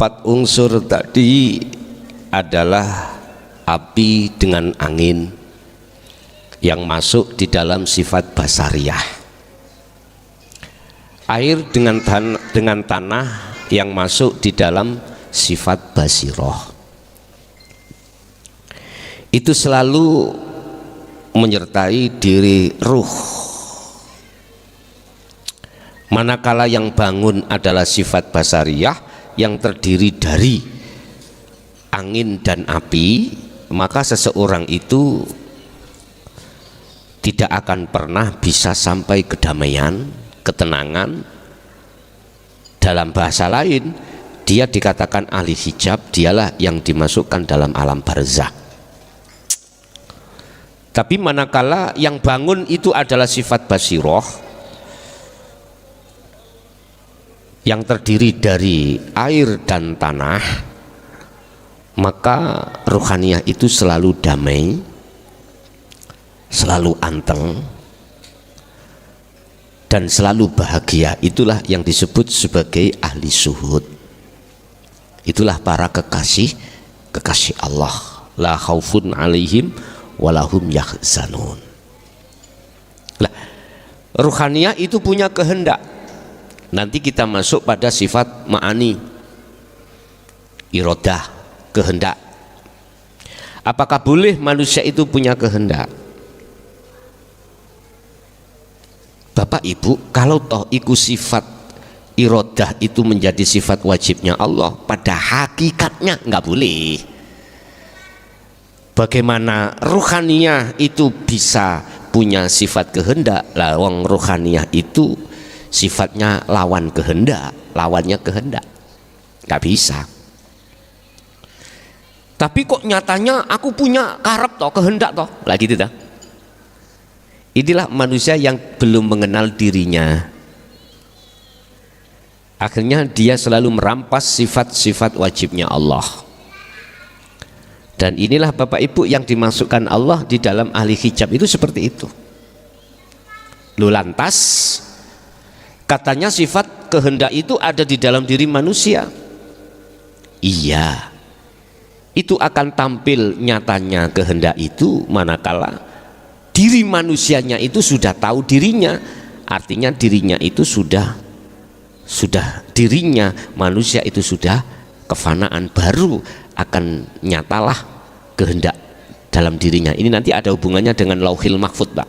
Empat unsur tadi adalah api dengan angin yang masuk di dalam sifat basariyah, air dengan tanah yang masuk di dalam sifat basiroh. Itu selalu menyertai diri ruh. Manakala yang bangun adalah sifat basariyah yang terdiri dari angin dan api, maka seseorang itu tidak akan pernah bisa sampai kedamaian, ketenangan. Dalam bahasa lain, dia dikatakan ahli hijab, dialah yang dimasukkan dalam alam barzakh. Tapi manakala yang bangun itu adalah sifat basiroh yang terdiri dari air dan tanah, maka ruhaniyah itu selalu damai, selalu anteng, dan selalu bahagia. Itulah yang disebut sebagai ahli suhud. Itulah para kekasih Allah. La khaufun alaihim walahum yahzanun. Lah, ruhaniyah itu punya kehendak. Nanti kita masuk pada sifat ma'ani, irodah, kehendak. Apakah boleh manusia itu punya kehendak? Bapak Ibu, kalau toh iku sifat irodah itu menjadi sifat wajibnya Allah, pada hakikatnya nggak boleh. Bagaimana ruhaniyah itu bisa punya sifat kehendak? Lawang ruhaniyah itu sifatnya lawan kehendak, lawannya kehendak, nggak bisa. Tapi kok nyatanya aku punya karep toh, kehendak toh, lagi gitu. Inilah manusia yang belum mengenal dirinya. Akhirnya dia selalu merampas sifat-sifat wajibnya Allah. Dan inilah Bapak Ibu yang dimasukkan Allah di dalam ahli hijab itu seperti itu. Lu lantas katanya sifat kehendak itu ada di dalam diri manusia. Iya, itu akan tampil nyatanya kehendak itu manakala diri manusianya itu sudah tahu dirinya. Artinya dirinya itu sudah dirinya manusia itu sudah kefanaan, baru akan nyatalah kehendak dalam dirinya. Ini nanti ada hubungannya dengan lauhil mahfud, Pak.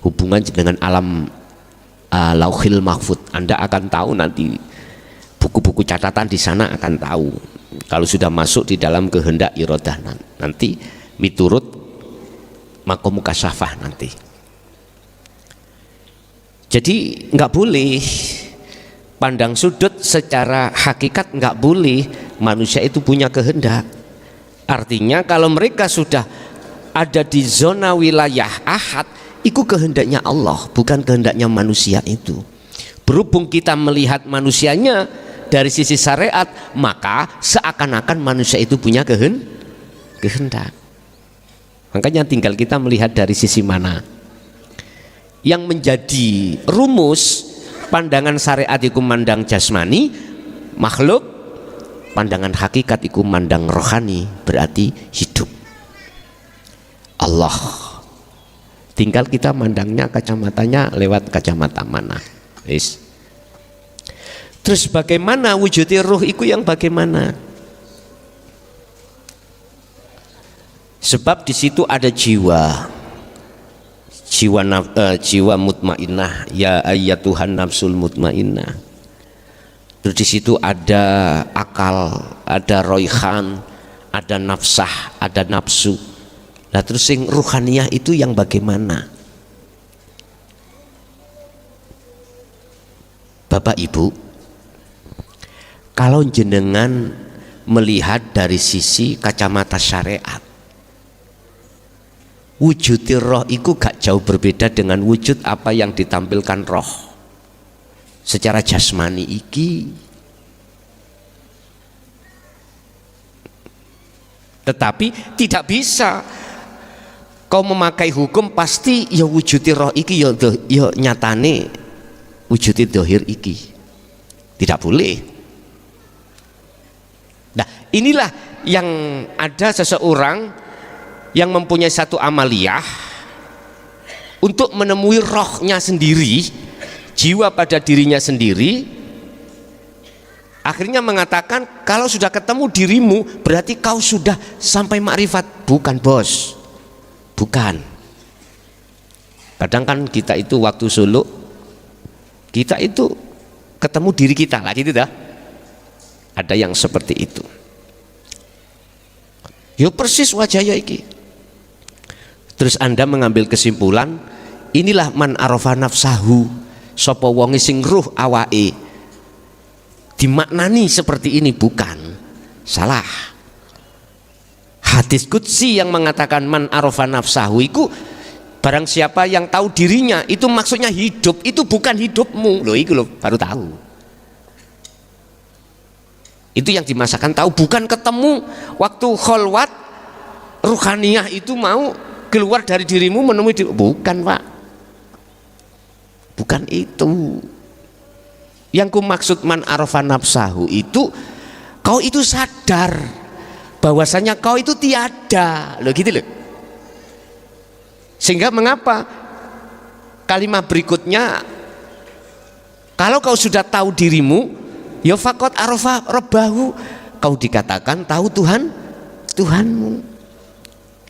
Hubungan dengan alam lauhil mahfud. Anda akan tahu nanti, buku-buku catatan di sana akan tahu kalau sudah masuk di dalam kehendak irodah nanti miturut makom mukasyafah nanti. Jadi nggak boleh pandang sudut, secara hakikat nggak boleh manusia itu punya kehendak. Artinya kalau mereka sudah ada di zona wilayah ahad, itu kehendaknya Allah, bukan kehendaknya manusia itu. Berhubung kita melihat manusianya dari sisi syariat, maka seakan-akan manusia itu punya kehendak. Makanya tinggal kita melihat dari sisi mana. Yang menjadi rumus pandangan syariat itu mandang jasmani, makhluk, pandangan hakikat itu mandang rohani, berarti hidup. Allah. Tinggal kita mandangnya kacamatanya lewat kacamata mana. Yes. Terus bagaimana wujudnya ruh itu yang bagaimana? Sebab di situ ada jiwa mutmainnah, ya ayyatuhan nafsul mutmainnah. Terus di situ ada akal, ada roihan, ada nafsah, ada nafsu. Nah terus yang ruhaniyah itu yang bagaimana? Bapak Ibu, kalau jenengan melihat dari sisi kacamata syariat, wujud roh itu gak jauh berbeda dengan wujud apa yang ditampilkan roh secara jasmani iki. Tetapi tidak bisa kau memakai hukum pasti ya wujudi roh iki ya nyatane wujudi dohir iki. Tidak boleh. inilah yang ada seseorang yang mempunyai satu amaliyah untuk menemui rohnya sendiri, jiwa pada dirinya sendiri. Akhirnya mengatakan kalau sudah ketemu dirimu berarti kau sudah sampai makrifat. Bukan bos, bukan. Kadang kan kita itu waktu suluk, kita itu ketemu diri kita lah gitu dah. Ada yang seperti itu. Yo persis wajahnya iki. Terus Anda mengambil kesimpulan, inilah man arafa nafsahu, sapa wonge sing ruh awake. Dimaknani seperti ini, bukan. Salah. Hadis qudsi yang mengatakan man arafa nafsahu itu barang siapa yang tahu dirinya, itu maksudnya hidup, itu bukan hidupmu. Loh itu loh baru tahu. Itu yang dimasakan tahu, bukan ketemu waktu kholwat ruhaniyah itu mau keluar dari dirimu menemui diri. Bukan Pak, bukan itu. Yang ku maksud man arafa nafsahu itu kau itu sadar bahwasanya kau itu tiada. Loh gitu loh. Sehingga mengapa kalimat berikutnya, kalau kau sudah tahu dirimu, ya faqad arafa rabbahu, kau dikatakan tahu Tuhanmu.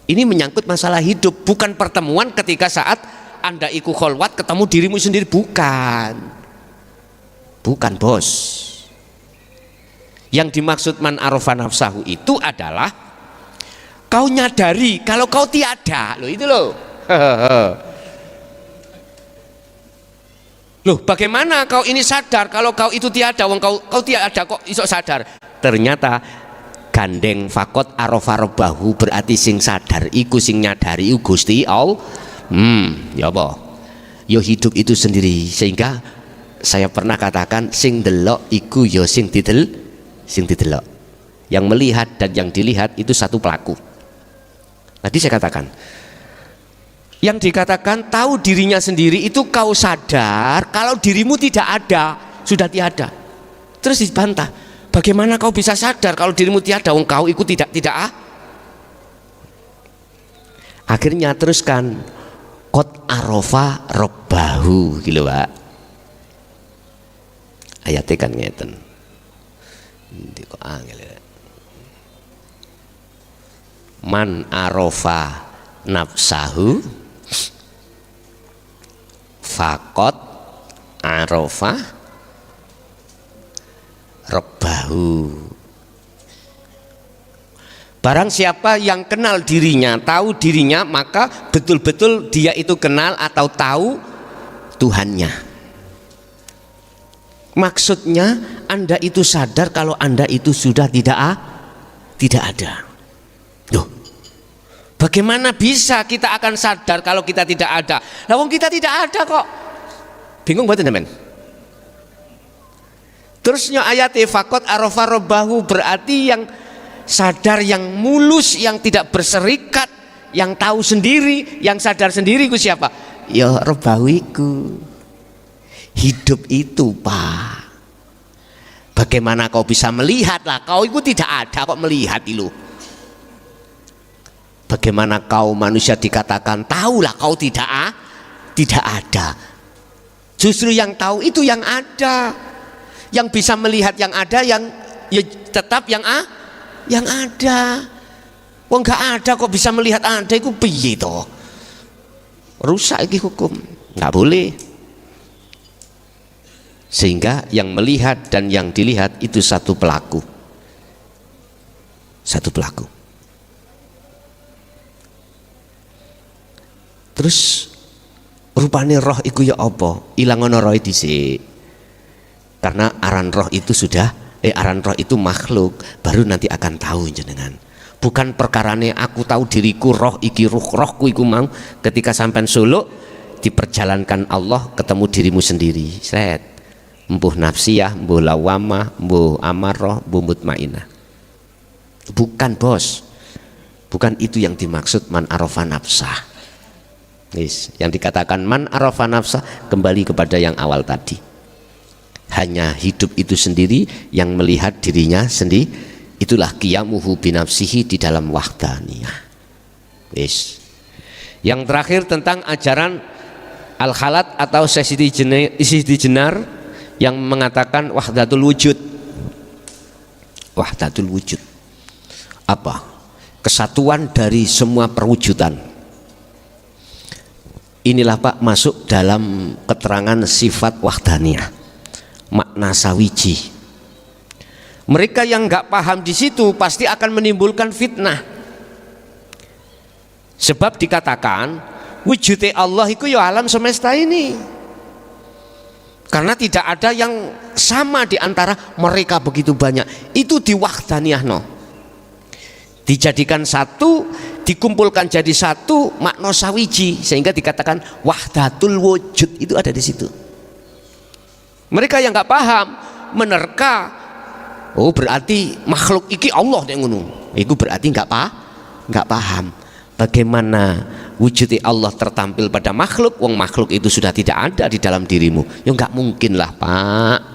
Ini menyangkut masalah hidup, bukan pertemuan ketika saat Anda ikut kholwat ketemu dirimu sendiri, bukan bos. Yang dimaksud man arafa nafsahu itu adalah kau nyadari kalau kau tiada. Loh itu loh. Loh bagaimana kau ini sadar kalau kau itu tiada, wong kau tiada kok iso sadar. Ternyata gandeng fakot arafa rabbahu, berarti sing sadar iku sing nyadari iku Gusti Allah. Ya apa? Yo hidup itu sendiri. Sehingga saya pernah katakan sing delok iku yo sing didelok. Yang melihat dan yang dilihat itu satu pelaku. Tadi saya katakan yang dikatakan tahu dirinya sendiri itu kau sadar kalau dirimu tidak ada, sudah tiada. Terus dibantah, bagaimana kau bisa sadar kalau dirimu tiada, wong kau ikut tidak Akhirnya teruskan qad arafa rabbahu gitu Pak. Ayatnya kan ngeten. Ndi kok angel. Man arafa nafsahu faqad arafa rabbahu. Barang siapa yang kenal dirinya, tahu dirinya, maka betul-betul dia itu kenal atau tahu Tuhannya. Maksudnya Anda itu sadar kalau Anda itu sudah tidak ada. Loh, bagaimana bisa kita akan sadar kalau kita tidak ada? Lah wong kita tidak ada kok. Bingung mboten teman? Terusnya ayat faqad arafa rabbahu, berarti yang sadar, yang mulus, yang tidak berserikat, yang tahu sendiri, yang sadar sendiri itu siapa? Ya rabbahu iku. Hidup itu Pak. Bagaimana kau bisa melihat lah? Kau itu tidak ada kok melihat itu. Bagaimana kau manusia dikatakan tahulah kau tidak ada. Justru yang tahu itu yang ada, yang bisa melihat yang ada, yang ya tetap yang ada. Wong gak ada kok bisa melihat ada, itu piye to? Rusak iki hukum, nggak boleh. Sehingga yang melihat dan yang dilihat itu satu pelaku. Terus rupane roh iku ya apa? Ilangono roh dhisik. Karena aran roh itu aran roh itu makhluk, baru nanti akan tahu jenengan. Bukan perkarane aku tahu diriku, roh iki rohku iku mau ketika sampean suluk diperjalankan Allah ketemu dirimu sendiri. Set. Mbuh nafsiyah, mbuh lawamah, mbuh amarah, mbuh mutmainah. Bukan bos, bukan itu yang dimaksud man arafa nafsah. Yang dikatakan man arafa nafsah kembali kepada yang awal tadi. Hanya hidup itu sendiri yang melihat dirinya Itulah qiyamuhu binafsihi di dalam wahdaniyah. Yes. Yang terakhir tentang ajaran al-khalat atau Sidi Jenar yang mengatakan wahdatul wujud. Wahdatul wujud apa? Kesatuan dari semua perwujudan. Inilah Pak masuk dalam keterangan sifat wahdaniyah, makna sawiji. Mereka yang nggak paham di situ pasti akan menimbulkan fitnah. Sebab dikatakan wujudnya Allah itu ya alam semesta ini. Karena tidak ada yang sama di antara mereka begitu banyak. Itu di wahdaniyah no. Dijadikan satu, dikumpulkan jadi satu, makna sawiji, sehingga dikatakan wahdatul wujud itu ada di situ. Mereka yang nggak paham menerka, oh berarti makhluk iki Allah yang ngono. Itu berarti nggak paham bagaimana wujud Allah tertampil pada makhluk. Wong makhluk itu sudah tidak ada di dalam dirimu. Ya nggak mungkin lah Pak.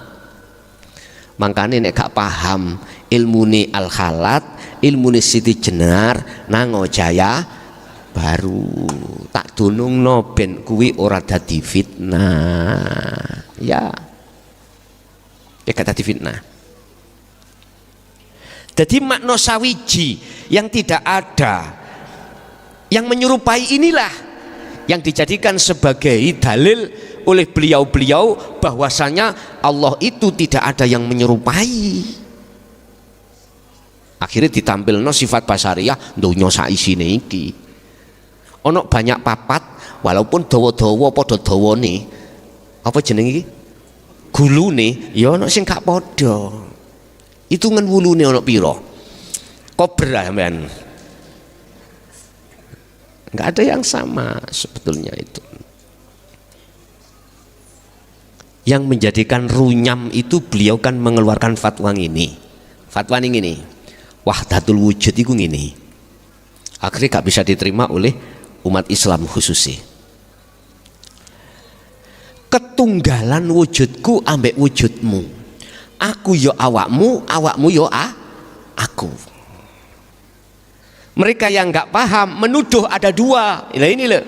Makanya nek gak paham ilmune al-khalat, ilmune Siti Jenar nango jaya baru tak dunungno ben kuwi ora dadi fitnah. Ya kata fitnah. Jadi makna sawiji yang tidak ada, yang menyerupai inilah yang dijadikan sebagai dalil oleh beliau-beliau bahwasanya Allah itu tidak ada yang menyerupai. Akhirnya ditampilno sifat basariyah donya saisine iki. Ono banyak papat walaupun dawa-dawa padha dawane. Apa jeneng iki? Gulune ya ono sing gak padha. Hitungan wulune ono pira? Kobra sampean. Enggak ada yang sama sebetulnya itu. Yang menjadikan runyam itu beliau kan mengeluarkan fatwa ini. Fatwa ini wahdatul wujud itu ini. Akhirnya gak bisa diterima oleh umat Islam khususnya. Ketunggalan wujudku ambek wujudmu. Aku yo awakmu, awakmu yo aku. Mereka yang nggak paham menuduh ada dua. Ini loh.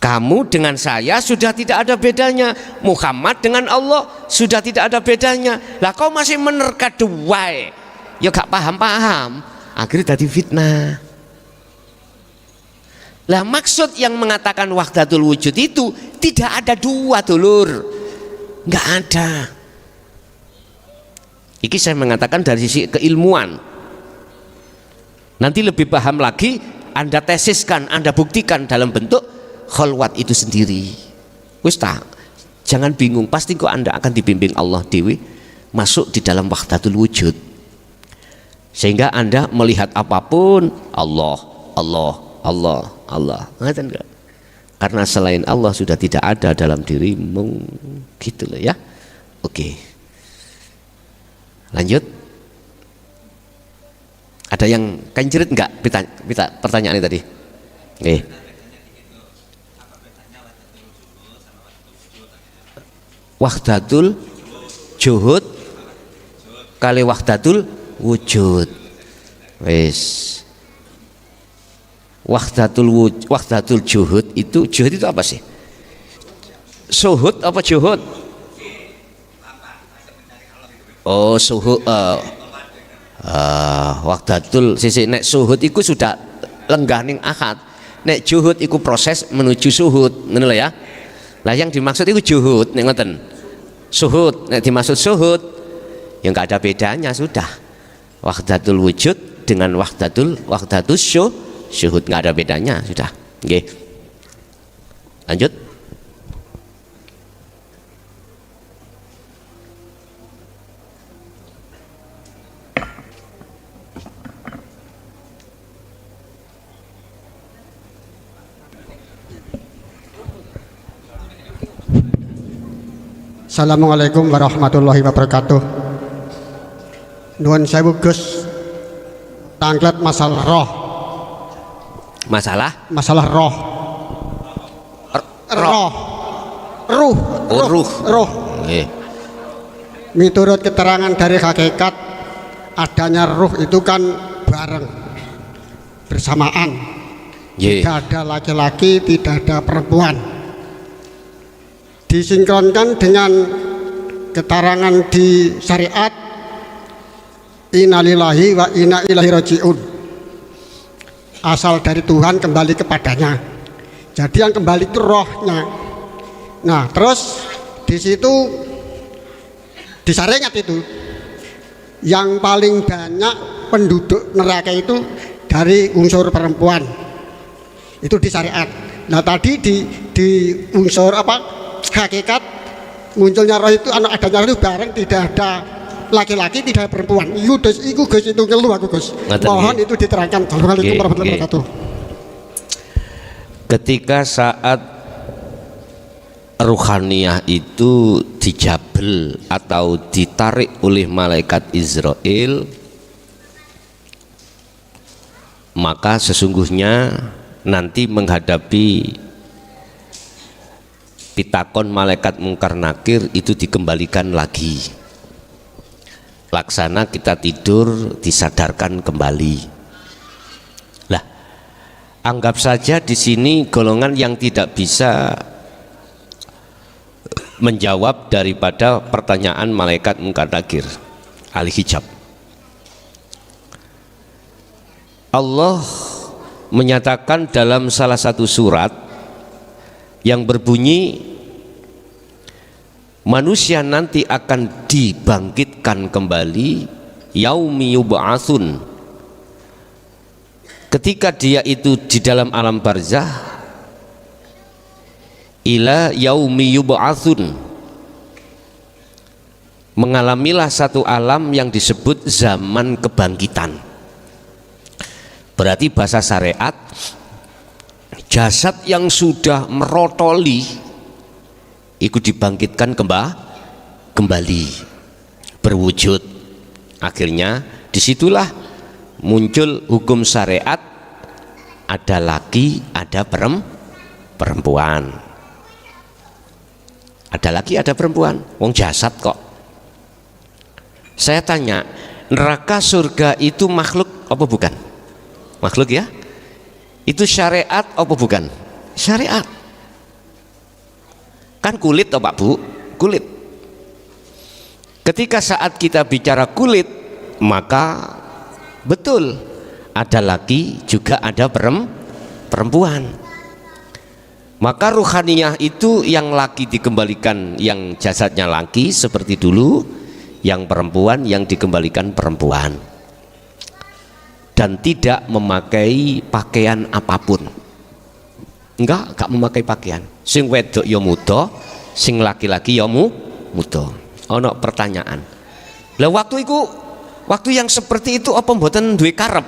Kamu dengan saya sudah tidak ada bedanya. Muhammad dengan Allah sudah tidak ada bedanya. Lah kau masih menerka dua. Ya gak paham-paham. Akhirnya jadi fitnah. Lah maksud yang mengatakan wahdatul wujud itu tidak ada dua dulur. Nggak ada. Iki saya mengatakan dari sisi keilmuan. Nanti lebih paham lagi, Anda tesiskan, Anda buktikan dalam bentuk khalwat itu sendiri. Wis tak, jangan bingung, pasti kok Anda akan dibimbing Allah Dewi masuk di dalam wahdatul wujud. Sehingga Anda melihat apapun Allah, Allah, Allah, Allah. Ngerti enggak? Karena selain Allah sudah tidak ada dalam dirimu. Gitu loh ya. Oke. Lanjut. Ada yang kencerit enggak pertanyaan ini tadi? Oke. Wahdatul juhud kali wahdatul wujud. Wes. Wahdatul juhud itu apa sih? Suhud apa juhud? Oh, suhud. Wahdatul sisi nek suhud iku sudah lenggah ning akad. Nek juhud iku proses menuju suhud, ngono lho ya. Lah yang dimaksud itu juhud nek ngoten. Suhud nek dimaksud suhud ya enggak ada bedanya sudah. Wahdatul wujud dengan wahdatul syuhud enggak ada bedanya sudah. Nggih. Lanjut. Assalamualaikum warahmatullahi wabarakatuh. Nuwun sewu Gus, tanglet masalah roh. Masalah roh. Ruh. Nggih. Miturut keterangan dari hakikat adanya ruh itu kan bareng, bersamaan. Tidak ada laki-laki, tidak ada perempuan. Disinkronkan dengan keterangan di syariat innalillahi wa inna ilaihi rajiun. Asal dari Tuhan kembali kepadanya. Jadi yang kembali itu rohnya. Nah, terus di situ di syariat itu yang paling banyak penduduk neraka itu dari unsur perempuan. Itu di syariat. Nah, tadi di unsur apa hakikat munculnya roh itu adanya roh itu bareng, tidak ada laki-laki, tidak ada perempuan. Iku Gus itu ngeluh aku Gus. Mohon itu diterangkan. Assalamualaikum warahmatullahi wabarakatuh. Ketika saat ruhaniyah itu dijabel atau ditarik oleh malaikat Israel, maka sesungguhnya nanti menghadapi pitakon malaikat mungkar nakir itu dikembalikan lagi. Laksana kita tidur disadarkan kembali. Lah, anggap saja di sini golongan yang tidak bisa menjawab daripada pertanyaan malaikat mungkar nakir ahli hijab. Allah menyatakan dalam salah satu surat yang berbunyi manusia nanti akan dibangkitkan kembali yaumi yub'atsun, ketika dia itu di dalam alam barzah, ila yaumi yub'atsun, mengalamilah satu alam yang disebut zaman kebangkitan. Berarti bahasa syariat, jasad yang sudah merotoli itu dibangkitkan kembali berwujud. Akhirnya disitulah muncul hukum syariat, ada laki ada perempuan, ada laki ada perempuan, wong jasad kok. Saya tanya, neraka surga itu makhluk apa bukan? Makhluk ya? Itu syariat apa bukan? Syariat. Kan kulit toh Pak Bu, kulit. Ketika saat kita bicara kulit, maka betul ada laki juga ada perempuan. Maka ruhaniyah itu yang laki dikembalikan yang jasadnya laki seperti dulu, yang perempuan yang dikembalikan perempuan, dan tidak memakai pakaian apapun. Enggak memakai pakaian. Sing wedok ya muda, sing laki-laki ya muda. Ono pertanyaan. Lah waktu yang seperti itu apa mboten duwe karep?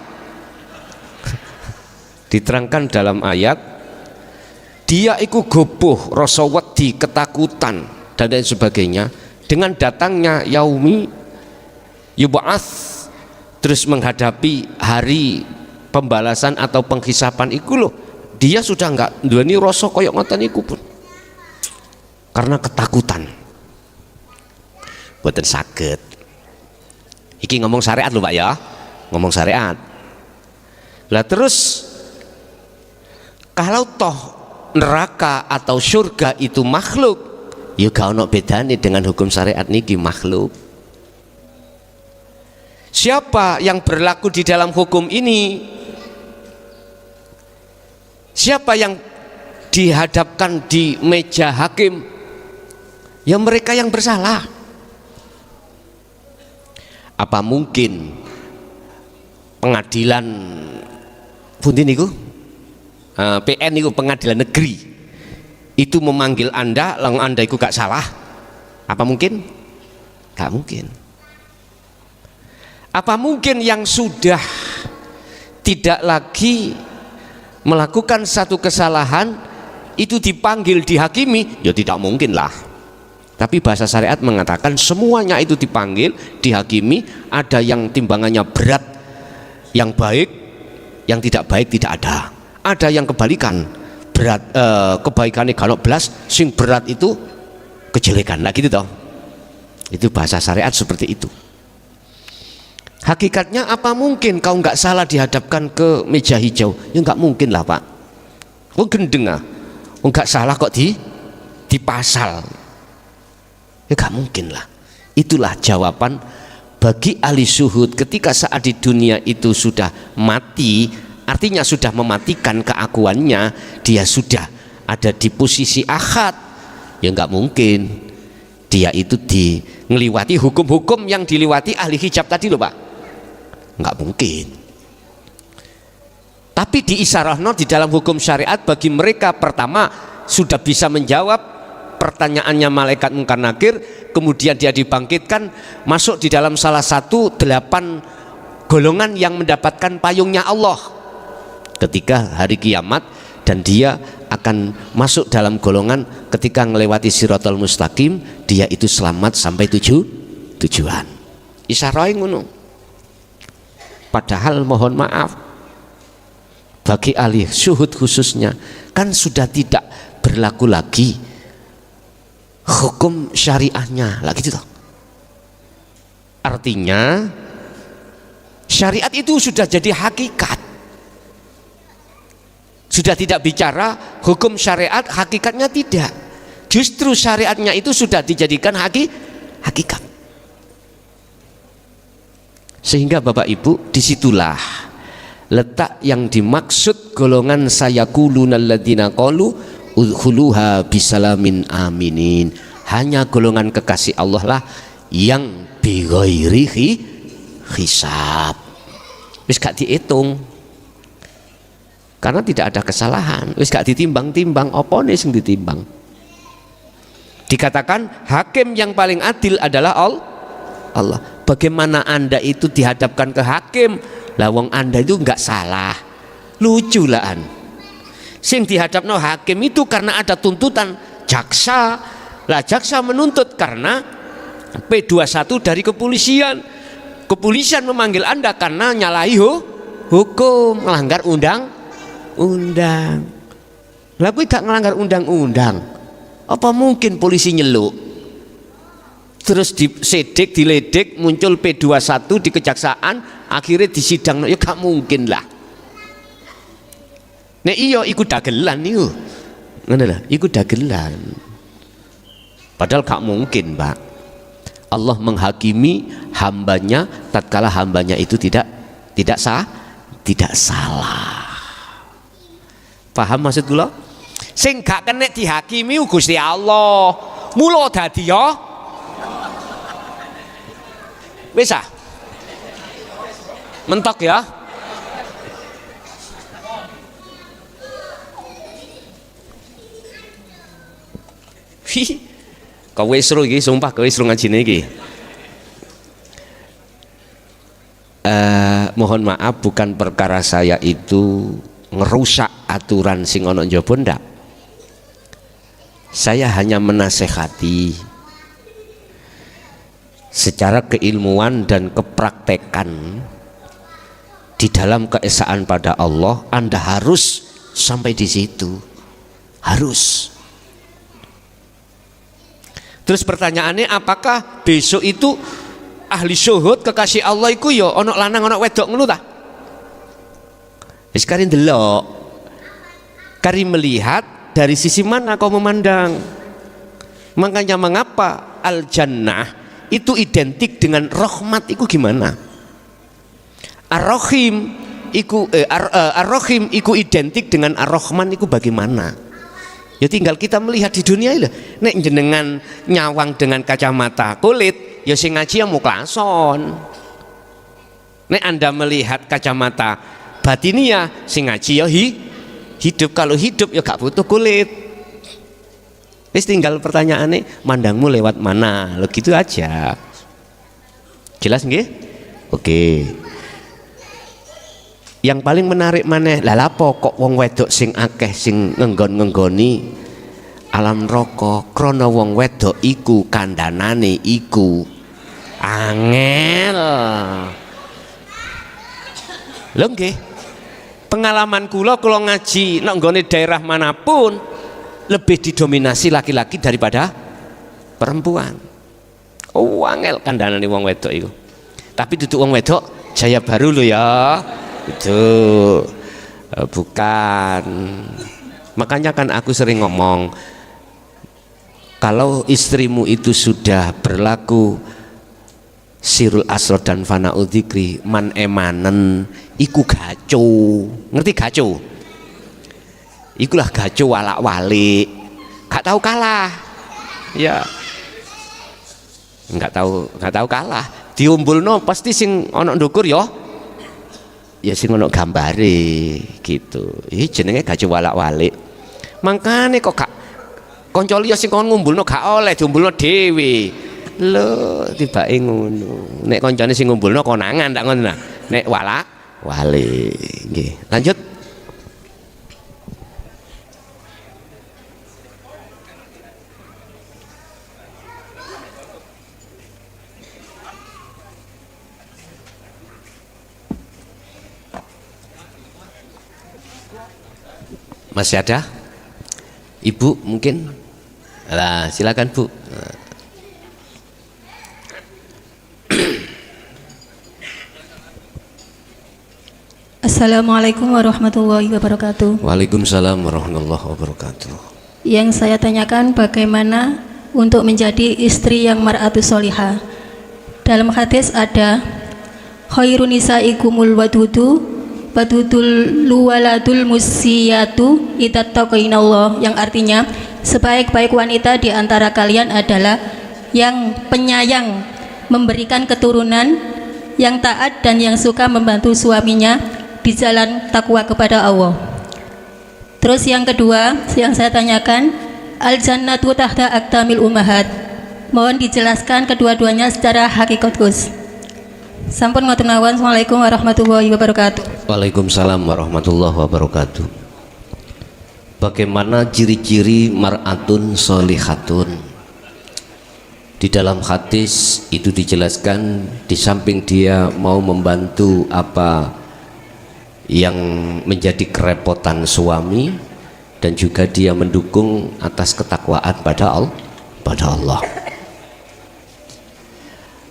Diterangkan dalam ayat, dia iku goboh, rasa wedi, ketakutan dan lain sebagainya dengan datangnya yaumi yub'ats, terus menghadapi hari pembalasan atau penghisapan iku loh, dia sudah enggak duweni rasa koyok ngoten iku pun karena ketakutan. Boten saged. Iki ngomong syariat lho Pak ya, ngomong syariat. Lah terus kalau toh neraka atau surga itu makhluk, ya gak ono bedane dengan hukum syariat niki makhluk. Siapa yang berlaku di dalam hukum ini? Siapa yang dihadapkan di meja hakim? Ya mereka yang bersalah. Apa mungkin pengadilan pundi niku? PN niku pengadilan negeri itu memanggil Anda, lang Anda itu gak salah? Apa mungkin? Gak mungkin. Apa mungkin yang sudah tidak lagi melakukan satu kesalahan itu dipanggil dihakimi? Ya tidak mungkin lah. Tapi bahasa syariat mengatakan semuanya itu dipanggil dihakimi. Ada yang timbangannya berat, yang baik, yang tidak baik tidak ada. Ada yang kebalikan, berat kebaikannya kalau belas, sing berat itu kejelekan. Nah gitu toh. Itu bahasa syariat seperti itu. Hakikatnya apa mungkin kau nggak salah dihadapkan ke meja hijau? Ya nggak mungkin lah Pak. Oh gendeng ah, oh nggak salah kok di pasal. Ya nggak mungkin lah. Itulah jawaban bagi ahli syuhud ketika saat di dunia itu sudah mati, artinya sudah mematikan keakuannya, dia sudah ada di posisi ahad. Ya nggak mungkin dia itu ngeliwati hukum-hukum yang diliwati ahli hijab tadi loh Pak. Nggak mungkin. Tapi diisyarahno di dalam hukum syariat bagi mereka pertama sudah bisa menjawab pertanyaannya malaikat Munkar Nakir, kemudian dia dibangkitkan masuk di dalam salah satu 8 golongan yang mendapatkan payungnya Allah ketika hari kiamat, dan dia akan masuk dalam golongan ketika melewati Siratal Mustaqim, dia itu selamat sampai tujuan. Isyarahnya ngono. Padahal mohon maaf bagi ahli syuhud khususnya kan sudah tidak berlaku lagi hukum syariahnya lah gitu toh. Artinya syariat itu sudah jadi hakikat. Sudah tidak bicara hukum syariat, hakikatnya tidak. Justru syariatnya itu sudah dijadikan hakikat. Sehingga Bapak Ibu, disitulah letak yang dimaksud golongan sayaqulunal ladzina qalu udkhuluha bisalamin aminin. Hanya golongan kekasih Allah lah yang bighairi hisab. Wis gak dihitung. Karena tidak ada kesalahan, wis gak ditimbang-timbang, apa nih sing ditimbang. Dikatakan hakim yang paling adil adalah Allah. Bagaimana Anda itu dihadapkan ke hakim? Lah wong Anda itu enggak salah. Lucu lah an. Sing dihadapno hakim itu karena ada tuntutan jaksa. Lah jaksa menuntut karena P21 dari kepolisian. Kepolisian memanggil Anda karena nyalahi hukum, melanggar undang-undang. Lah kuwi gak ngelanggar undang-undang. Apa mungkin polisi nyeluk? Terus disedek, diledek, muncul P21 di kejaksaan, akhirnya disidang, ya gak mungkin lah. Nek iya ikut dagelan niku. Ngono lho, ikut dagelan. Padahal gak mungkin, Pak. Allah menghakimi hambanya tatkala hambanya itu tidak salah. Paham maksud kula? Sing gak kena dihakimi Gusti Allah. Mula dadi ya wis ah. Mentok ya. Kau wis seru iki, sumpah kau wis seru ngajine iki. Mohon maaf, bukan perkara saya itu ngerusak aturan sing ana njaba ndak. Saya hanya menasehati secara keilmuan dan kepraktekan di dalam keesaan pada Allah. Anda harus sampai di situ, harus. Terus pertanyaannya, apakah besok itu ahli syuhud kekasih Allah iku ya ono lanang ono wedok ngono ta? Wis kari ndelok, kari melihat dari sisi mana kau memandang. Makanya mengapa al jannah itu identik dengan rahmat iku gimana? Ar-Rahim iku Ar-Rahim iku identik dengan Ar-Rahman iku bagaimana? Ya tinggal kita melihat di dunia ini. Nek jenengan nyawang dengan kacamata kulit, ya sing ngaji ya muklason. Nek Anda melihat kacamata batinia, sing ngaji ya hidup. Kalau hidup ya gak butuh kulit. Wis tinggal pertanyaannya, mandangmu lewat mana? Lo gitu aja. Jelas nggih? Oke. Yang paling menarik maneh, lah lapo kok wong wedok sing akeh sing ngenggon-ngenggoni alam neraka krana wong wedok iku kandhanane iku angel. Lho nggih. Pengalaman kula ngaji nek nggone daerah manapun lebih didominasi laki-laki daripada perempuan. Oh, angel kandhanane wong wedok iku. Tapi duduk wong wedok Jaya Baru lo ya. Itu bukan. Makanya kan aku sering ngomong, kalau istrimu itu sudah berlaku sirul asror dan fana'ul dzikri, man emanen iku gaco. Ngerti gaco? Ikulah gaco walak walik, gak tahu kalah. Ya. Nggak tahu kalah. Diumbulno pasti sing ana ndukur ya sing ana gambare gitu. Iki jenenge gaji walak-walik. Mangkane kok gak kanca liya sing kon ngumbulno gak oleh diumbulno dhewe. Lho, tibake ngono. Nek kancane sing ngumbulno konangan tak ngono nah. Nek walak-walik. Nggih. Lanjut. Masih ada? Ibu mungkin? Nah, silakan Bu. Assalamualaikum warahmatullahi wabarakatuh. Waalaikumsalam warahmatullahi wabarakatuh. Yang saya tanyakan bagaimana untuk menjadi istri yang mar'atus solihah. Dalam hadis ada khairun nisaikumul wadudu Wadudul luwaladul musiyatu itattaqinallah, yang artinya sebaik-baik wanita di antara kalian adalah yang penyayang, memberikan keturunan, yang taat dan yang suka membantu suaminya di jalan takwa kepada Allah. Terus yang kedua yang saya tanyakan, al jannatu tahta aqdamil ummahat. Mohon dijelaskan kedua-duanya secara hakikatus. Sampun ngoten mawon. Assalamualaikum warahmatullahi wabarakatuh. Waalaikumsalam warahmatullahi wabarakatuh. Bagaimana ciri-ciri mar'atun solihatun? Di dalam hadis itu dijelaskan, di samping dia mau membantu apa yang menjadi kerepotan suami, dan juga dia mendukung atas ketakwaan pada Allah.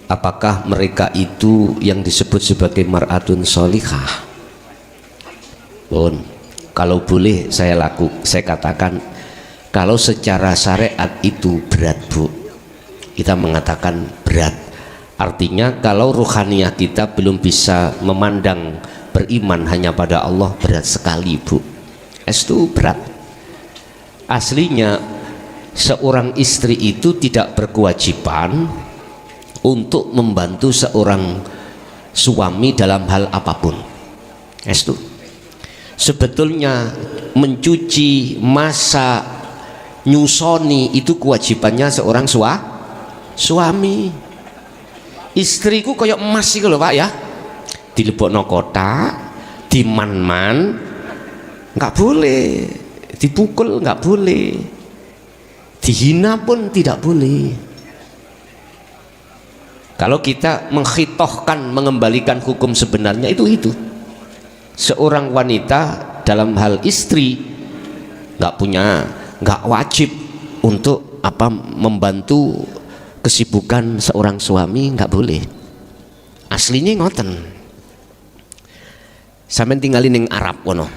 Apakah mereka itu yang disebut sebagai mar'atun solihah? Bon, kalau boleh saya katakan, kalau secara syariat itu berat Bu, kita mengatakan berat. Artinya kalau ruhaniyah kita belum bisa memandang beriman hanya pada Allah, berat sekali Bu. Itu berat. Aslinya seorang istri itu tidak berkewajiban untuk membantu seorang suami dalam hal apapun. Itu sebetulnya mencuci, masak, nyusoni itu kewajibannya seorang suami. Istriku koyok emas iku lho Pak ya, dilebokno kotak, diman-man nggak boleh, dipukul nggak boleh, dihina pun tidak boleh. Kalau kita menghitohkan, mengembalikan hukum sebenarnya itu seorang wanita dalam hal istri nggak wajib untuk membantu kesibukan seorang suami, nggak boleh. Aslinya ngoten. Sampeyan tinggalin ning Arab kono.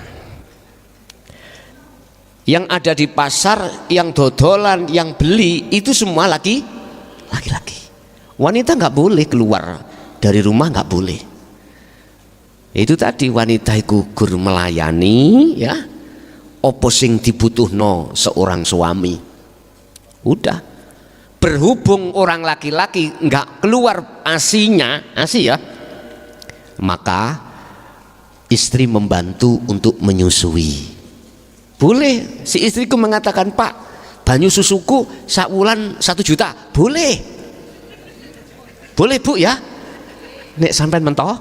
Yang ada di pasar, yang dodolan, yang beli itu semua laki-laki. Wanita nggak boleh keluar dari rumah, nggak boleh. Itu tadi wanita iku gur melayani ya. Opo sing dibutuhno seorang suami. Udah. Berhubung orang laki-laki nggak keluar asi ya, maka istri membantu untuk menyusui. Boleh si istriku mengatakan, Pak, banyu susuku sak wulan 1 juta, boleh Bu ya, nek sampean mentoh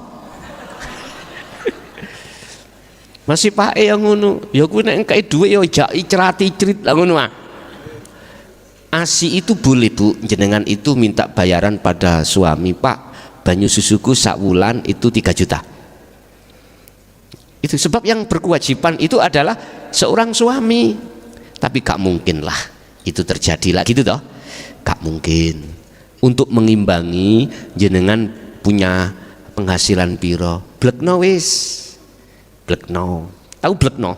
masih Pak yang ngono ya, kuwi nek engke dhuwit ya jak icrat-icrit lah ngono. Asi itu boleh Bu, jenengan itu minta bayaran pada suami, Pak, banyu susuku sak wulan itu 3 juta. Itu sebab yang berkewajiban itu adalah seorang suami. Tapi gak mungkin lah itu terjadi lah gitu toh, gak mungkin. untuk mengimbangi jenengan punya penghasilan piro. Blekno wis, blekno. Tahu blekno?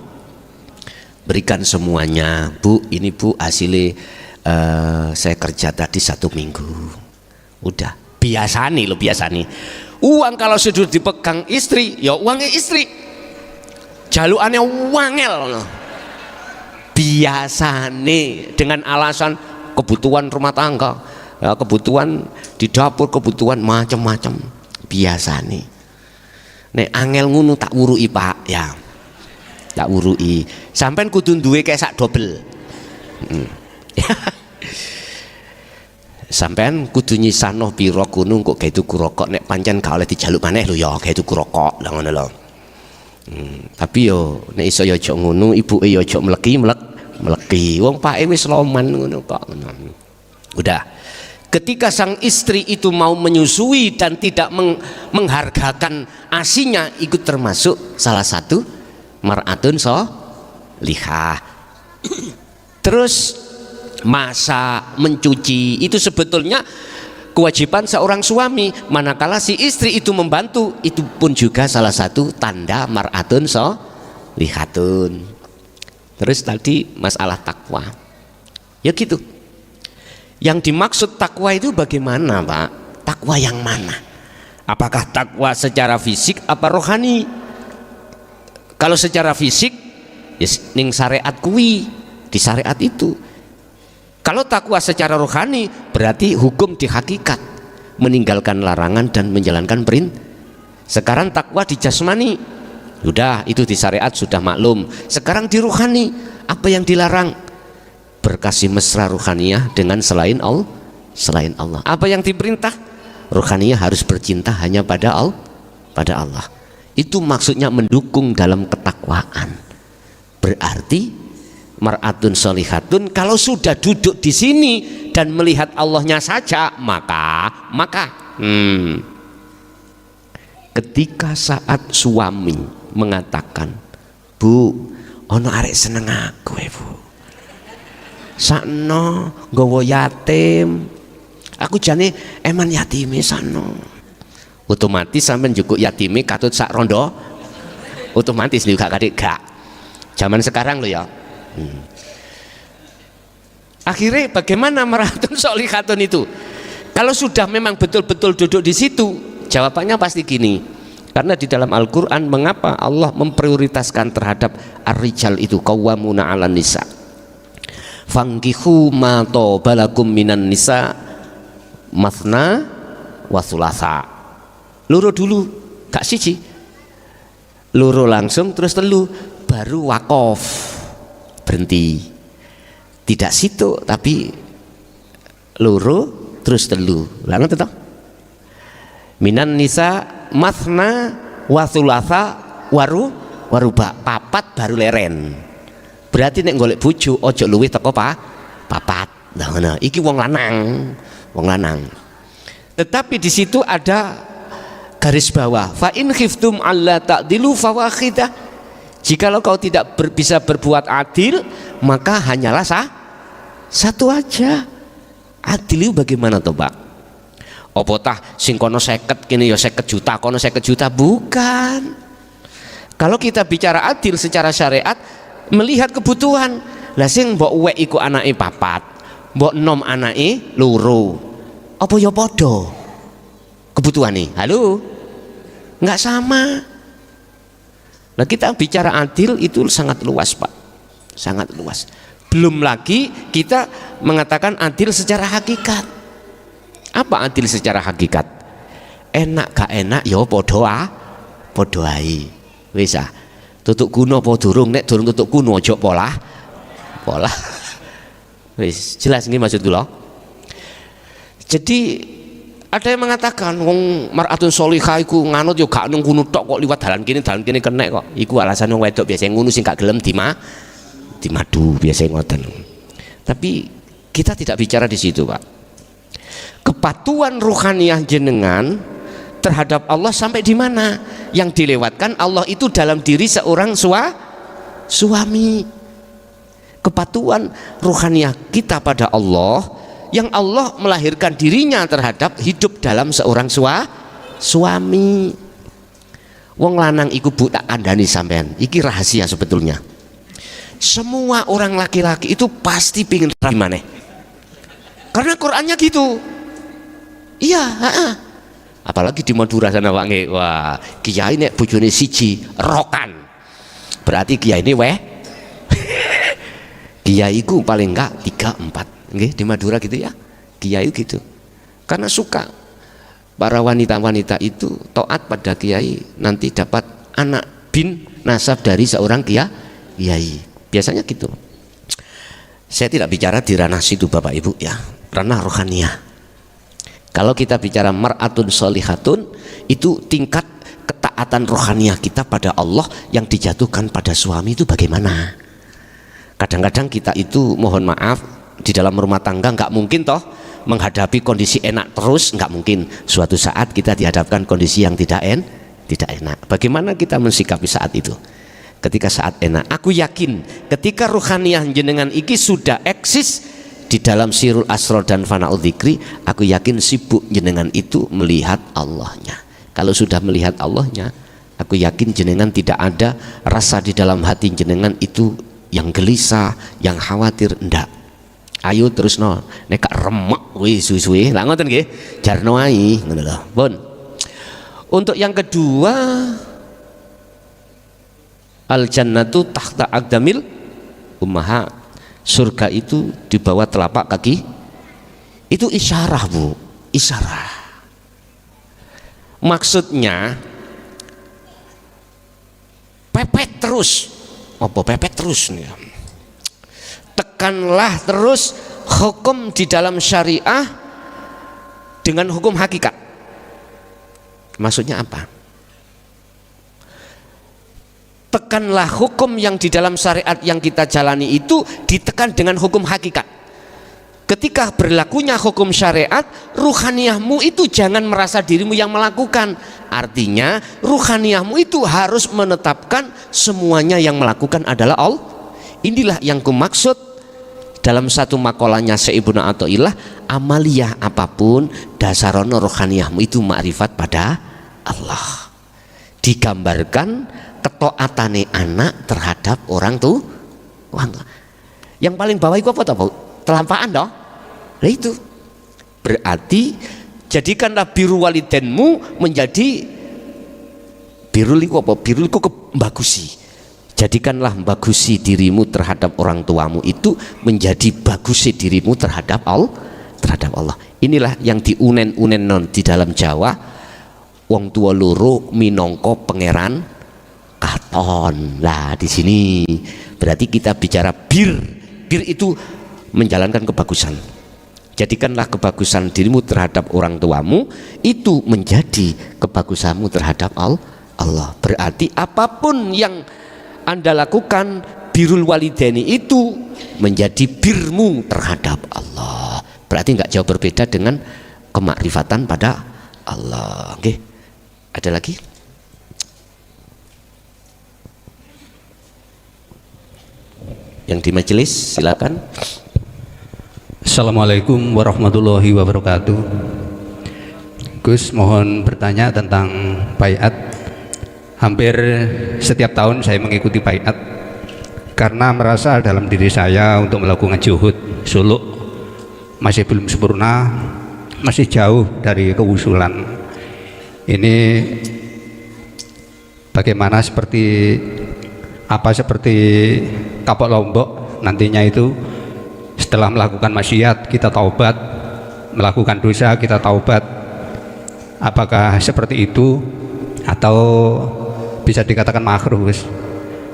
Berikan semuanya, Bu. Ini Bu hasilnya saya kerja tadi 1 minggu. Udah, biasa nih lo, biasa nih. Uang kalau sudah dipegang istri, ya uangnya istri. Jalukannya wangel loh. Biasa nih, dengan alasan kebutuhan rumah tangga, ya, kebutuhan di dapur, kebutuhan macam-macam. Biasa nih. Nek angel ngunu tak wurui Pak, ya. Tak wurui. Sampean kudu duwe kayak sak dobel. Sampean kudu nyisano pira kuno kok gawe tuku rokok, nek pancen gak oleh dijaluk maneh lho ya gawe tuku rokok lah ngono lho. Tapi yo nek iso yo aja ngono, ibuke yo aja mleki. Wong pake wis loman ngono kok. Udah. Ketika sang istri itu mau menyusui dan tidak menghargakan asinya, ikut termasuk salah satu mar'atun sholihah. Terus masak, mencuci itu sebetulnya kewajiban seorang suami. Manakala si istri itu membantu, itu pun juga salah satu tanda mar'atun sholihatun. Terus tadi masalah takwa, ya gitu. Yang dimaksud takwa itu bagaimana Pak? Takwa yang mana? Apakah takwa secara fisik apa rohani? Kalau secara fisik ya ning syariat kuwi, di syariat itu. Kalau takwa secara rohani berarti hukum di hakikat, meninggalkan larangan dan menjalankan perintah. Sekarang takwa di jasmani, sudah itu di syariat sudah maklum. Sekarang di rohani, apa yang dilarang? Berkasih mesra ruhaniyah dengan selain Allah. Apa yang diperintah? Ruhaniyah harus bercinta hanya pada Allah. Itu maksudnya mendukung dalam ketakwaan. Berarti mar'atun sholihatun kalau sudah duduk di sini dan melihat Allahnya saja, maka ketika saat suami mengatakan, Bu, ono arek seneng aku Bu, sakno nggawa yatim, aku jane eman yatime sakno. Otomatis sampean njukuk yatime katut sak rondo. Otomatis lho gak kadek gak. Zaman sekarang lho ya. Akhirnya bagaimana mar'atun sholihatun itu? Kalau sudah memang betul-betul duduk di situ, jawabannya pasti gini. Karena di dalam Al-Qur'an mengapa Allah memprioritaskan terhadap ar-rijal itu qawwamuna 'alan nisa. Fankihu ma tobalakum minan nisa mathna wa thulatha. Loro dulu, gak siji. Loro langsung terus telu, baru wakof, berhenti. Tidak situ tapi loro terus telu. Lah ngoten to? Minan nisa mathna wa thulatha waruba, papat baru leren. Berarti nek golek bojo aja luwih teko papat. Lah ngono. Iki wong lanang. Tetapi di situ ada garis bawah. Fa in khiftum alla ta'dilu fawahidah. Jikalau kau tidak bisa berbuat adil, maka hanyalah satu aja. Adil itu bagaimana toh Pak? Apa tah sing kono 50 kene ya 50 juta, kono 50 juta? Bukan. Kalau kita bicara adil secara syariat, melihat kebutuhan. Lah sing mbok uwek iku anake papat, mbok nom anake loro. Apa ya padha kebutuhane? Halo? Enggak sama. Nah, kita bicara adil itu sangat luas Pak. Sangat luas. Belum lagi kita mengatakan adil secara hakikat. Apa adil secara hakikat? Enak gak enak ya padha ae. Wis ah. Tutuk kuno apa durung, nek durung tutuk kuno aja pola. Wis jelas ini maksud kula. Jadi ada yang mengatakan wong mar'atun sholihah iku nganut ya gak nang kuno tok kok liwat dalan kene kenek kok. Iku alasan wong wedok biasa ngono sing gak gelem dimadu biasa ngoten. Tapi kita tidak bicara di situ, Pak. Kepatuhan ruhaniyah jenengan terhadap Allah sampai di mana? Yang dilewatkan Allah itu dalam diri seorang suami. Kepatuhan ruhaniyah kita pada Allah yang Allah melahirkan dirinya terhadap hidup dalam seorang suami. Wong lanang iku bu tak kandhani sampean, iki rahasia sebetulnya. Semua orang laki-laki itu pasti pingin gimana? Karena Qur'annya gitu. Iya, apalagi di Madura sana wangi, wah kiai nek bojone siji rokan, berarti kiai ini kiai ku paling enggak 3-4, nggih di Madura gitu ya, kiai gitu. Karena suka para wanita-wanita itu taat pada kiai, nanti dapat anak bin nasab dari seorang kiai. Biasanya gitu. Saya tidak bicara di ranah situ Bapak Ibu ya, ranah rohaniah. Kalau kita bicara mar'atun sholihatun, itu tingkat ketaatan rohaniah kita pada Allah yang dijatuhkan pada suami itu bagaimana. Kadang-kadang kita itu mohon maaf di dalam rumah tangga nggak mungkin toh menghadapi kondisi enak terus, nggak mungkin. Suatu saat kita dihadapkan kondisi yang tidak enak. Bagaimana kita mensikapi saat itu? Ketika saat enak, aku yakin ketika ruhaniah jenengan iki sudah eksis di dalam sirul asrar dan fana'ul dzikri, aku yakin sibuk jenengan itu melihat Allahnya. Kalau sudah melihat Allahnya, aku yakin jenengan tidak ada rasa di dalam hati jenengan itu yang gelisah, yang khawatir, ndak. Ayo terus no, nek remek wis suwe-suwe, lah ngoten nggih, jarno ae ngono lho. Pun. Untuk yang kedua, al jannatu tahta aqdamil ummahat. Surga itu di bawah telapak kaki. Itu isyarah Bu, isyarah. Maksudnya pepet terus. Apa pepet terus nih? Tekanlah terus hukum di dalam syariah dengan hukum hakikat. Maksudnya apa? Tekanlah hukum yang di dalam syariat yang kita jalani itu ditekan dengan hukum hakikat. Ketika berlakunya hukum syariat, ruhaniyahmu itu jangan merasa dirimu yang melakukan. Artinya ruhaniyahmu itu harus menetapkan semuanya yang melakukan adalah Allah. Inilah yang kumaksud dalam satu makolahnya Syekh Ibnu Athaillah, amaliyah apapun dasarono ruhaniyahmu itu ma'rifat pada Allah. Digambarkan ketaatane anak terhadap orang tua. Yang paling bawah itu apa toh? Telampaan toh? Nah itu berarti jadikanlah biru walidenmu menjadi birul iku apa? Birul iku kebagusi. Jadikanlah bagusi dirimu terhadap orang tuamu itu menjadi bagusi dirimu terhadap Allah. Inilah yang diunen-unen non di dalam Jawa. Wong tua loro minangka pangeran katon. Lah di sini berarti kita bicara bir itu menjalankan kebagusan. Jadikanlah kebagusan dirimu terhadap orang tuamu itu menjadi kebagusanmu terhadap Allah. Berarti apapun yang Anda lakukan, birrul walidaini itu menjadi birmu terhadap Allah. Berarti nggak jauh berbeda dengan kemakrifatan pada Allah. Oke, ada lagi? Yang di majelis silakan. Assalamualaikum warahmatullahi wabarakatuh. Gus, mohon bertanya tentang baiat. Hampir setiap tahun saya mengikuti baiat karena merasa dalam diri saya untuk melakukan juhud suluk masih belum sempurna, masih jauh dari kewusulan. Ini bagaimana seperti kapok Lombok nantinya itu setelah melakukan maksiat kita taubat, melakukan dosa kita taubat. Apakah seperti itu atau bisa dikatakan makruh, Gus?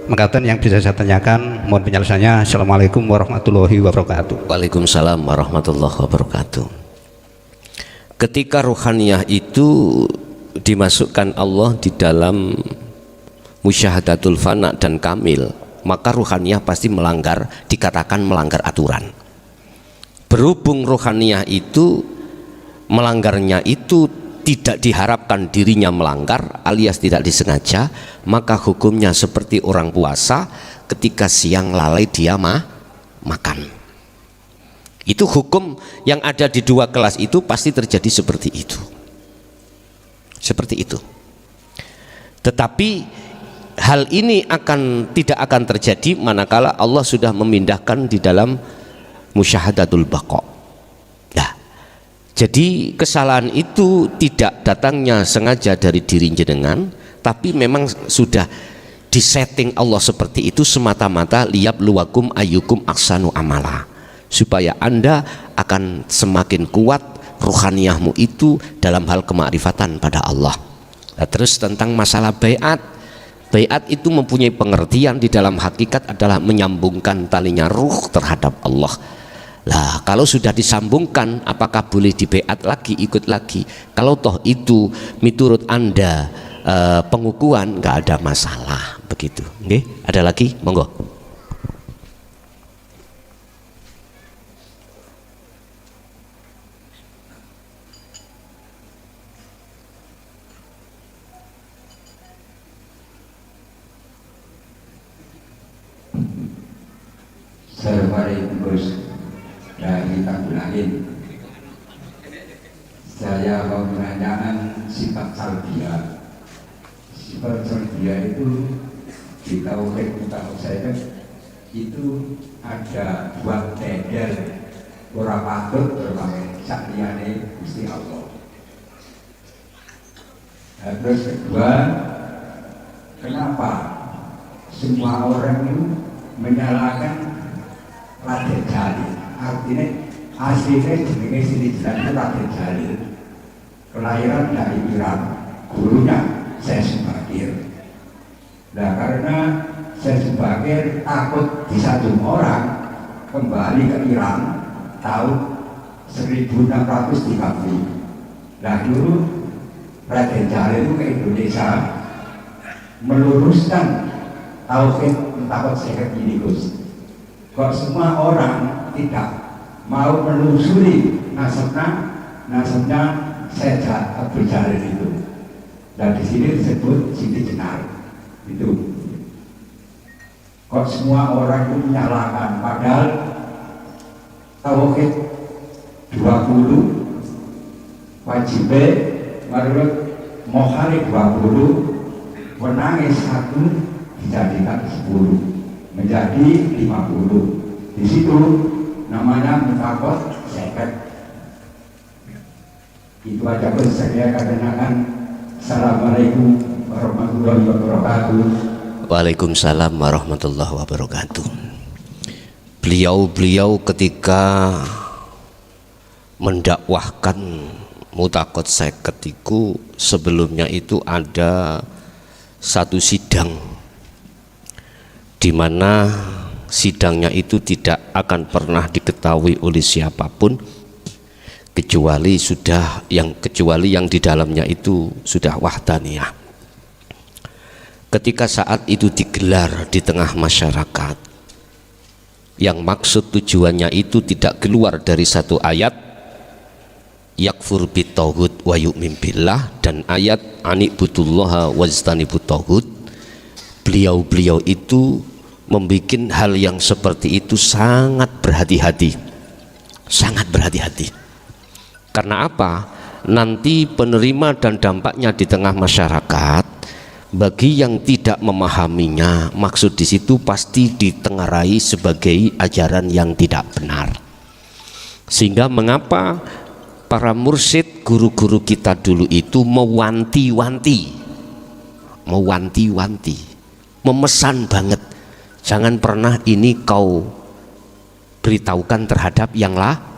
Mengatakan yang bisa saya tanyakan, mohon penjelasannya. Assalamualaikum warahmatullahi wabarakatuh. Waalaikumsalam warahmatullahi wabarakatuh. Ketika ruhaniyah itu dimasukkan Allah di dalam musyahadatul fana dan kamil, maka ruhaniyah pasti dikatakan melanggar aturan. Berhubung ruhaniyah itu melanggarnya itu tidak diharapkan dirinya melanggar alias tidak disengaja, maka hukumnya seperti orang puasa ketika siang lalai dia makan. Itu hukum yang ada di dua kelas itu pasti terjadi seperti itu. Seperti itu. Tetapi hal ini tidak akan terjadi manakala Allah sudah memindahkan di dalam musyahadatul baqa. Nah, jadi kesalahan itu tidak datangnya sengaja dari diri jenengan, tapi memang sudah disetting Allah seperti itu semata-mata liyabluwakum ayyukum ahsanu amala, supaya Anda akan semakin kuat ruhaniyahmu itu dalam hal kemakrifatan pada Allah. Nah, terus tentang masalah baiat, baiat itu mempunyai pengertian di dalam hakikat adalah menyambungkan talinya ruh terhadap Allah. Lah, kalau sudah disambungkan, apakah boleh dibaiat lagi, ikut lagi? Kalau toh itu menurut Anda pengukuhan, nggak ada masalah begitu. Oke, ada lagi? Monggo. Assalamualaikum Gus, dari Tanggulahin. Saya mau menanyakan sifat salbiyah. Sifat salbiyah itu di tauhid mutawassalah itu ada dua tender ora patut bermain sakliyane Gusti Allah. Nah, terus kedua, kenapa semua orang itu menyalahkan Raden Jalil? Artinya aslinya jenenge Siti Jenar itu Raden Jalil, kelahiran dari Iran, gurunya Syekh Subakir. Nah, karena Syekh Subakir takut disanjung orang, kembali ke Iran tahun 1630. Nah, dulu Raden Jalil itu ke Indonesia meluruskan tauhid takut seket ini Gus. Kok semua orang tidak mau menelusuri nasabnya Syekh Abdul Jalil itu. Dan di sini disebut Siti Jenar itu. Kok semua orang itu menyalahkan, padahal tauhid 20 wajib menurut Mohari 20, menangis 1 dijadikan 10 menjadi 50. Di situ namanya mutakot seket. Itu aja Gus, saya katakan. Assalamualaikum warahmatullahi wabarakatuh. Waalaikumsalam warahmatullahi wabarakatuh. Beliau ketika mendakwahkan mutakot seket itu, sebelumnya itu ada satu sidang di mana sidangnya itu tidak akan pernah diketahui oleh siapapun kecuali yang di dalamnya itu sudah wahdaniyah. Ketika saat itu digelar di tengah masyarakat, yang maksud tujuannya itu tidak keluar dari satu ayat yakfur bitaghut wa yu'min billah dan ayat anibudullaha wajtanibut taghut. Beliau itu membuat hal yang seperti itu sangat berhati-hati, sangat berhati-hati. Karena apa? Nanti penerima dan dampaknya di tengah masyarakat, bagi yang tidak memahaminya, maksud di situ pasti ditengarai sebagai ajaran yang tidak benar. Sehingga mengapa para mursyid, guru-guru kita dulu itu mewanti-wanti, memesan banget, jangan pernah ini kau beritahukan terhadap yang lah.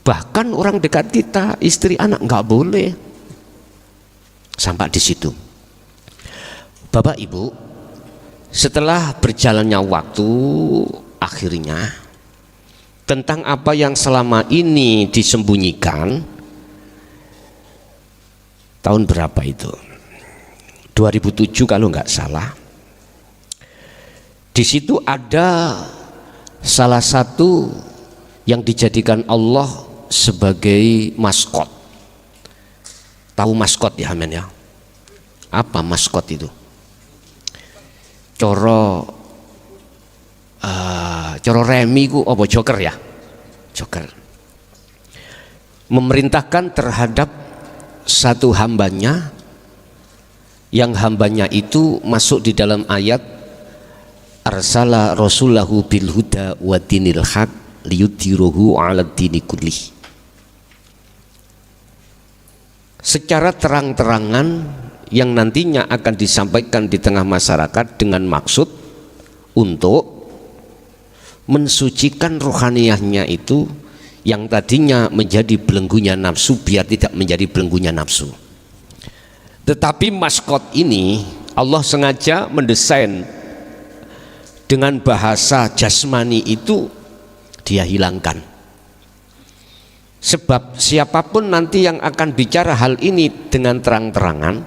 Bahkan orang dekat kita, istri anak nggak boleh. Sampai di situ. Bapak Ibu, setelah berjalannya waktu, akhirnya tentang apa yang selama ini disembunyikan, tahun berapa itu? 2007 kalau nggak salah. Di situ ada salah satu yang dijadikan Allah sebagai maskot. Tahu maskot ya amin ya? Apa maskot itu? Coro remi ku apa joker ya? Joker memerintahkan terhadap satu hambanya, yang hambanya itu masuk di dalam ayat arsala rasulahu bil huda wa dinil haq liyudhhirahu 'ala dini kullih. Secara terang-terangan yang nantinya akan disampaikan di tengah masyarakat dengan maksud untuk mensucikan rohaniyahnya itu yang tadinya menjadi belenggunya nafsu biar tidak menjadi belenggunya nafsu. Tetapi maskot ini Allah sengaja mendesain dengan bahasa jasmani itu dia hilangkan. Sebab siapapun nanti yang akan bicara hal ini dengan terang-terangan,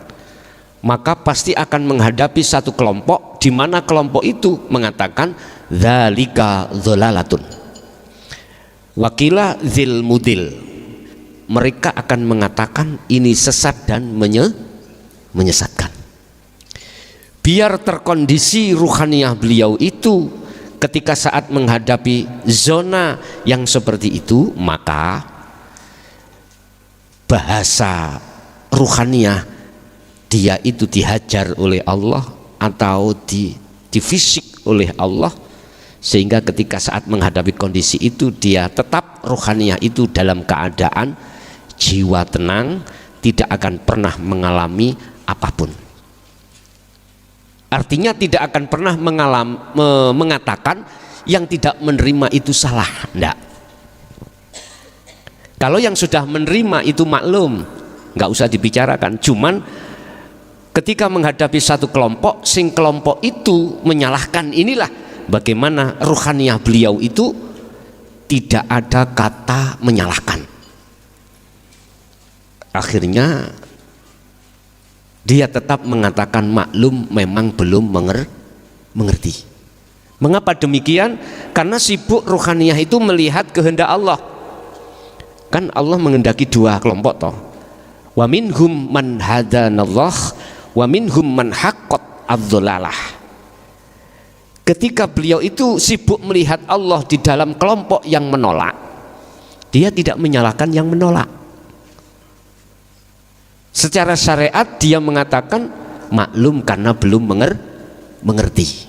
maka pasti akan menghadapi satu kelompok di mana kelompok itu mengatakan dzalika dzalalatun. Wakila zil mudil, mereka akan mengatakan ini sesat dan menyesatkan. Biar terkondisi ruhaniyah beliau itu ketika saat menghadapi zona yang seperti itu, maka bahasa ruhaniyah dia itu dihajar oleh Allah atau difisik oleh Allah, sehingga ketika saat menghadapi kondisi itu dia tetap rohaniyah itu dalam keadaan jiwa tenang, tidak akan pernah mengalami apapun. Artinya tidak akan pernah mengatakan yang tidak menerima itu salah, enggak. Kalau yang sudah menerima itu maklum, enggak usah dibicarakan. Cuman ketika menghadapi satu kelompok, sing kelompok itu menyalahkan, inilah bagaimana ruhaniyah beliau itu tidak ada kata menyalahkan. Akhirnya dia tetap mengatakan maklum, memang belum mengerti. Mengapa demikian? Karena sibuk ruhaniyah itu melihat kehendak Allah. Kan Allah menghendaki dua kelompok toh. Wa minhum man hadanallah wa minhum man haqqat adz-dhalalah. Ketika beliau itu sibuk melihat Allah di dalam kelompok yang menolak, dia tidak menyalahkan yang menolak. Secara syariat dia mengatakan maklum karena belum mengerti.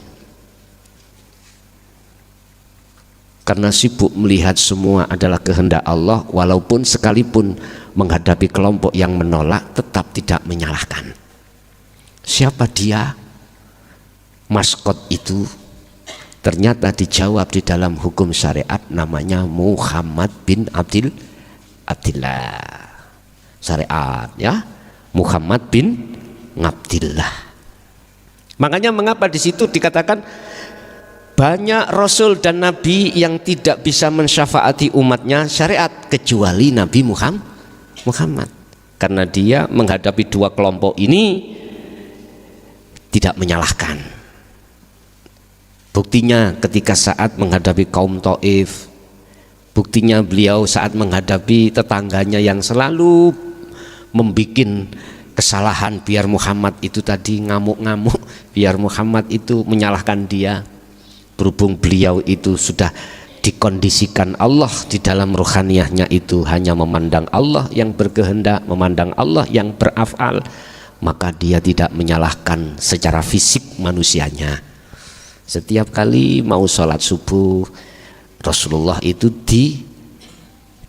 Karena sibuk melihat semua adalah kehendak Allah, walaupun sekalipun menghadapi kelompok yang menolak tetap tidak menyalahkan. Siapa dia? Maskot itu ternyata dijawab di dalam hukum syariat, namanya Muhammad bin Abdillah. Syariat ya, Muhammad bin Abdillah. Makanya mengapa di situ dikatakan banyak rasul dan nabi yang tidak bisa mensyafaati umatnya syariat kecuali Nabi Muhammad. Karena dia menghadapi dua kelompok ini tidak menyalahkan. Buktinya ketika saat menghadapi kaum Taif, buktinya beliau saat menghadapi tetangganya yang selalu membuat kesalahan biar Muhammad itu tadi ngamuk-ngamuk, biar Muhammad itu menyalahkan dia. Berhubung beliau itu sudah dikondisikan Allah di dalam rohaniyahnya itu hanya memandang Allah yang berkehendak, memandang Allah yang beraf'al, maka dia tidak menyalahkan secara fisik manusianya. Setiap kali mau sholat subuh, Rasulullah itu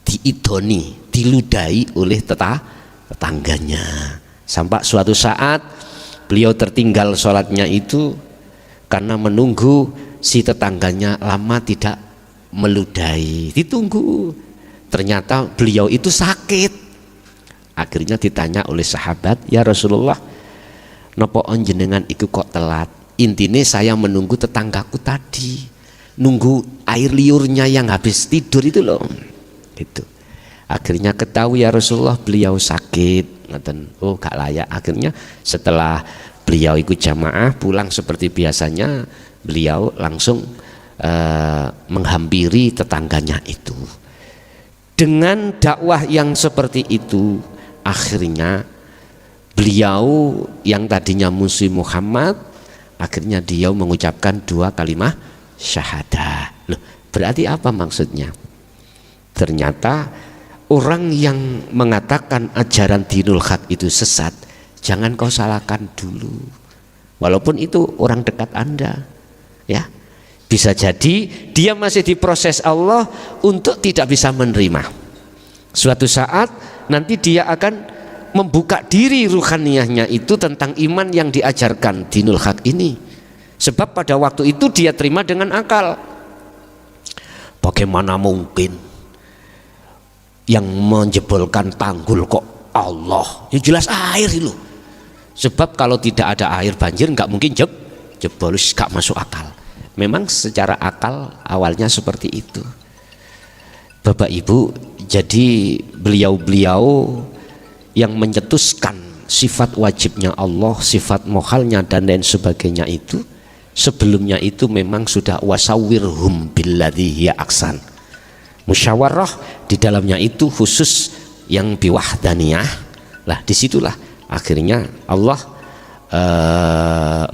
diidoni, diludahi oleh tetangganya. Sampai suatu saat beliau tertinggal sholatnya itu karena menunggu si tetangganya lama tidak meludahi. Ditunggu, ternyata beliau itu sakit. Akhirnya ditanya oleh sahabat, ya Rasulullah, napa jenengan iku kok telat? Intinya saya menunggu tetanggaku tadi, nunggu air liurnya yang habis tidur itu loh, gitu. Akhirnya ketahui ya Rasulullah beliau sakit, oh gak layak. Akhirnya setelah beliau ikut jamaah pulang seperti biasanya, beliau langsung menghampiri tetangganya itu. Dengan dakwah yang seperti itu, akhirnya beliau yang tadinya musuh Muhammad, akhirnya dia mengucapkan dua kalimat syahadah. Loh, berarti apa maksudnya? ternyata orang yang mengatakan ajaran dinul haq itu sesat, jangan kau salahkan dulu, walaupun itu orang dekat Anda, ya. Bisa jadi dia masih diproses Allah untuk tidak bisa menerima. Suatu saat nanti dia akan membuka diri ruhaniyahnya itu tentang iman yang diajarkan dinul haq ini, sebab pada waktu itu dia terima dengan akal. Bagaimana mungkin yang menjebolkan tanggul kok Allah? Ya jelas air itu. Sebab kalau tidak ada air banjir nggak mungkin jebol, nggak masuk akal. Memang secara akal awalnya seperti itu. Bapak Ibu, jadi beliau-beliau yang mencetuskan sifat wajibnya Allah, sifat mohalnya dan lain sebagainya itu, sebelumnya itu memang sudah wasawirhum billadzi hiya aksan. Musyawarah di dalamnya itu khusus yang biwahdaniyah. Lah disitulah akhirnya Allah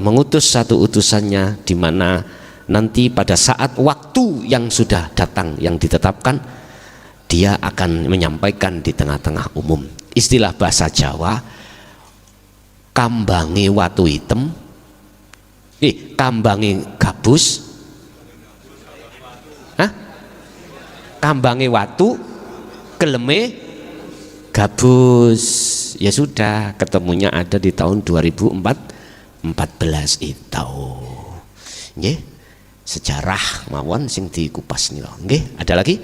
mengutus satu utusannya, di mana nanti pada saat waktu yang sudah datang yang ditetapkan, dia akan menyampaikan di tengah-tengah umum. Istilah bahasa Jawa, kambangi watu hitam, kambangi gabus, kambangi watu, geleme gabus. Ya sudah, ketemunya ada di tahun 2014 itu. Nggih, sejarah mawon sing dikupas nila. Nggih, ada lagi?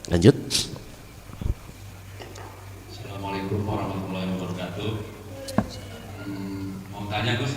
Lanjut. Assalamualaikum warahmatullahi wabarakatuh. Mau tanya Gus,